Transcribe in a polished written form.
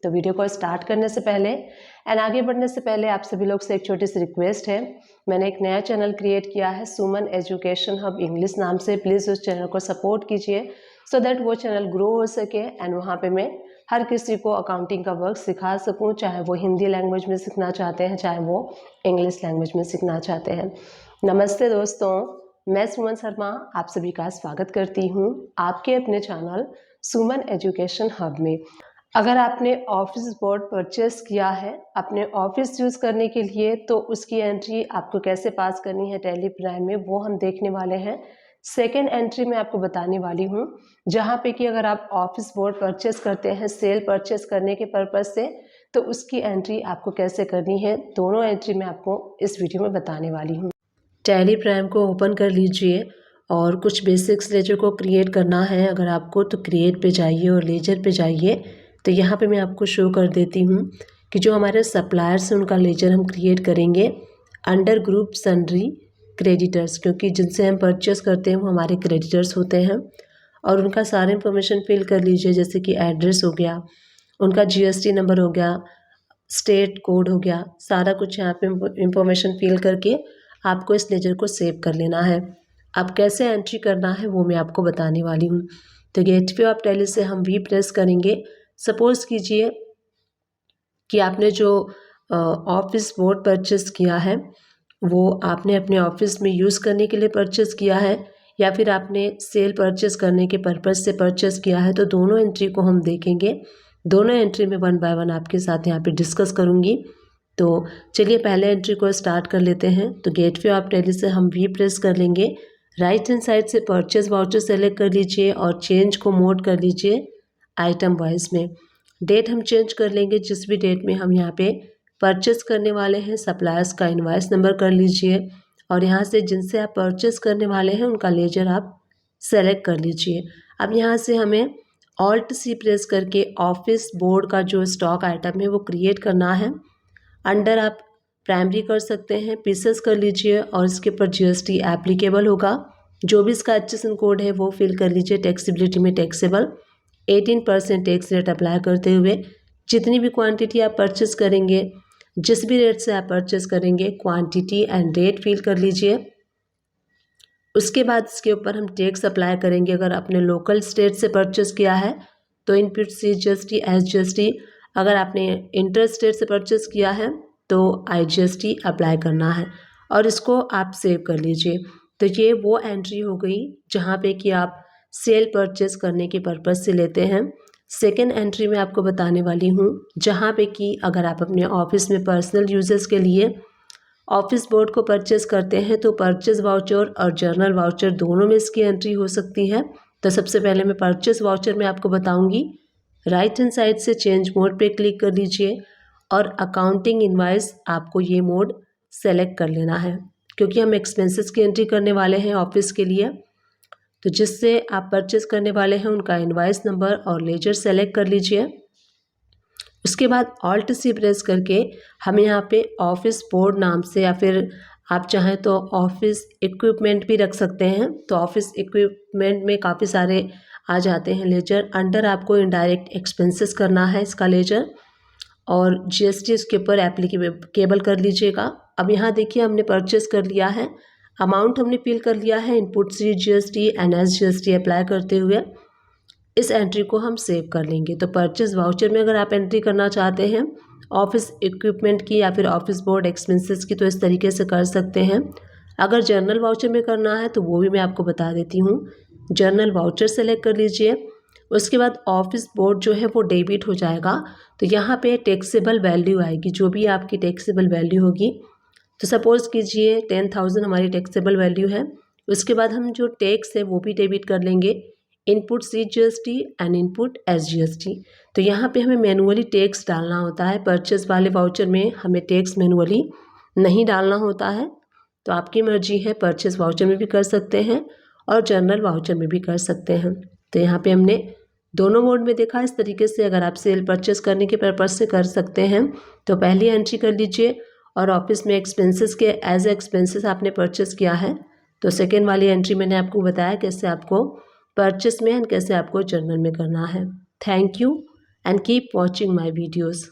तो वीडियो को स्टार्ट करने से पहले एंड आगे बढ़ने से पहले आप सभी लोग से एक छोटी सी रिक्वेस्ट है। मैंने एक नया चैनल क्रिएट किया है सुमन एजुकेशन हब इंग्लिश नाम से। प्लीज़ उस चैनल को सपोर्ट कीजिए सो दैट वो चैनल ग्रो हो सके एंड वहाँ पे मैं हर किसी को अकाउंटिंग का वर्क सिखा सकूँ, चाहे वो हिंदी लैंग्वेज में सीखना चाहते हैं, चाहे वो इंग्लिश लैंग्वेज में सीखना चाहते हैं। नमस्ते दोस्तों, मैं सुमन शर्मा आप सभी का स्वागत करती हूँ आपके अपने चैनल सुमन एजुकेशन हब में। अगर आपने ऑफिस बोर्ड परचेस किया है अपने ऑफिस यूज़ करने के लिए, तो उसकी एंट्री आपको कैसे पास करनी है टैली प्राइम में, वो हम देखने वाले हैं। सेकेंड एंट्री में आपको बताने वाली हूँ, जहाँ पे कि अगर आप ऑफिस बोर्ड परचेस करते हैं सेल परचेस करने के पर्पज़ से, तो उसकी एंट्री आपको कैसे करनी है, दोनों एंट्री मैं आपको इस वीडियो में बताने वाली हूँ। टैली प्राइम को ओपन कर लीजिए और कुछ बेसिक्स लेजर को क्रिएट करना है अगर आपको, तो क्रिएट पे जाइए और लेजर पे जाइए। तो यहाँ पे मैं आपको शो कर देती हूँ कि जो हमारे सप्लायर्स हैं उनका लेजर हम क्रिएट करेंगे अंडर ग्रुप सन्ड्री क्रेडिटर्स, क्योंकि जिनसे हम परचेस करते हैं वो हमारे क्रेडिटर्स होते हैं। और उनका सारा इन्फॉर्मेशन फिल कर लीजिए, जैसे कि एड्रेस हो गया, उनका GST नंबर हो गया, स्टेट कोड हो गया, सारा कुछ यहाँ पे इंफॉर्मेशन फिल करके आपको इस लेजर को सेव कर लेना है। अब कैसे एंट्री करना है वो मैं आपको बताने वाली हूँ। तो गेटवे ऑफ टैली से हम वी प्रेस करेंगे। सपोज़ कीजिए कि आपने जो ऑफिस बोर्ड परचेस किया है वो आपने अपने ऑफिस में यूज़ करने के लिए परचेस किया है या फिर आपने सेल परचेस करने के पर्पज़ से परचेस किया है, तो दोनों एंट्री को हम देखेंगे। दोनों एंट्री में वन बाय वन आपके साथ यहाँ पे डिस्कस करूँगी। तो चलिए पहले एंट्री को स्टार्ट कर लेते हैं। तो गेटवे ऑफ टैली से हम वी प्रेस कर लेंगे। राइट हैंड साइड से परचेस वाउचर सेलेक्ट कर लीजिए और चेंज को मोड कर लीजिए आइटम वाइज में। डेट हम चेंज कर लेंगे, जिस भी डेट में हम यहाँ पे परचेस करने वाले हैं सप्लायर्स का इनवॉइस नंबर कर लीजिए और यहाँ से जिनसे आप परचेस करने वाले हैं उनका लेजर आप सेलेक्ट कर लीजिए। अब यहाँ से हमें ऑल्ट सी प्रेस करके ऑफिस बोर्ड का जो स्टॉक आइटम है वो क्रिएट करना है। अंडर आप प्राइमरी कर सकते हैं, पीसेस कर लीजिए और इसके ऊपर GST एप्लीकेबल होगा। जो भी इसका HSN कोड है वो फिल कर लीजिए। टैक्सेबिलिटी में टैक्सेबल 18% टैक्स रेट अप्लाई करते हुए जितनी भी क्वांटिटी आप परचेस करेंगे, जिस भी रेट से आप परचेस करेंगे, क्वांटिटी एंड रेट फिल कर लीजिए। उसके बाद इसके ऊपर हम टैक्स अप्लाई करेंगे। अगर आपने लोकल स्टेट से परचेस किया है तो इनपुट CGST SGST, अगर आपने इंटर स्टेट से परचेस किया है तो IGST अप्लाई करना है और इसको आप सेव कर लीजिए। तो ये वो एंट्री हो गई जहाँ पे कि आप सेल परचेस करने के पर्पज़ से लेते हैं। सेकेंड एंट्री में आपको बताने वाली हूँ, जहाँ पे कि अगर आप अपने ऑफिस में पर्सनल यूजेस के लिए ऑफिस बोर्ड को परचेस करते हैं तो परचेस वाउचर और जर्नल वाउचर दोनों में इसकी एंट्री हो सकती है। तो सबसे पहले मैं परचेस वाउचर में आपको बताऊँगी। राइट हैंड साइड से चेंज मोड पे क्लिक कर लीजिए और अकाउंटिंग इनवॉइस आपको ये मोड सेलेक्ट कर लेना है, क्योंकि हम एक्सपेंसेस की एंट्री करने वाले हैं ऑफिस के लिए। तो जिससे आप परचेस करने वाले हैं उनका इनवॉइस नंबर और लेजर सेलेक्ट कर लीजिए। उसके बाद ऑल्ट सी प्रेस करके हम यहाँ पे ऑफिस बोर्ड नाम से, या फिर आप चाहें तो ऑफिस इक्विपमेंट भी रख सकते हैं। तो ऑफिस इक्विपमेंट में काफ़ी सारे आ जाते हैं लेजर। अंडर आपको इनडायरेक्ट एक्सपेंसेस करना है इसका लेजर और GST इसके ऊपर एप्लीकेबल कर लीजिएगा। अब यहाँ देखिए हमने परचेस कर लिया है, अमाउंट हमने फिल कर लिया है, input CGST and SGST apply करते हुए इस एंट्री को हम सेव कर लेंगे। तो परचेस वाउचर में अगर आप एंट्री करना चाहते हैं ऑफिस इक्विपमेंट की या फिर ऑफिस बोर्ड एक्सपेंसेस की, तो इस तरीके से कर सकते हैं। अगर जर्नल वाउचर में करना है तो वो भी मैं आपको बता देती हूँ। जर्नल वाउचर सेलेक्ट कर लीजिए। उसके बाद ऑफिस बोर्ड जो है वो डेबिट हो जाएगा। तो यहाँ पे टैक्सेबल वैल्यू आएगी, जो भी आपकी टैक्सेबल वैल्यू होगी। तो सपोज़ कीजिए 10,000 हमारी टैक्सेबल वैल्यू है। उसके बाद हम जो टैक्स है वो भी डेबिट कर लेंगे, input CGST and input SGST। तो यहाँ पे हमें मैनुअली टैक्स डालना होता है। परचेस वाले वाउचर में हमें टैक्स मैनुअली नहीं डालना होता है। तो आपकी मर्जी है, परचेस वाउचर में भी कर सकते हैं और जर्नल वाउचर में भी कर सकते हैं। तो यहाँ पे हमने दोनों मोड में देखा। इस तरीके से अगर आप सेल परचेस करने के पर्पज़ से कर सकते हैं तो पहली एंट्री कर लीजिए और ऑफिस में एक्सपेंसेस के एज एक्सपेंसेस आपने परचेस किया है तो सेकेंड वाली एंट्री मैंने आपको बताया कैसे आपको परचेस में एंड कैसे आपको जर्नल में करना है। Thank you. and keep watching my videos.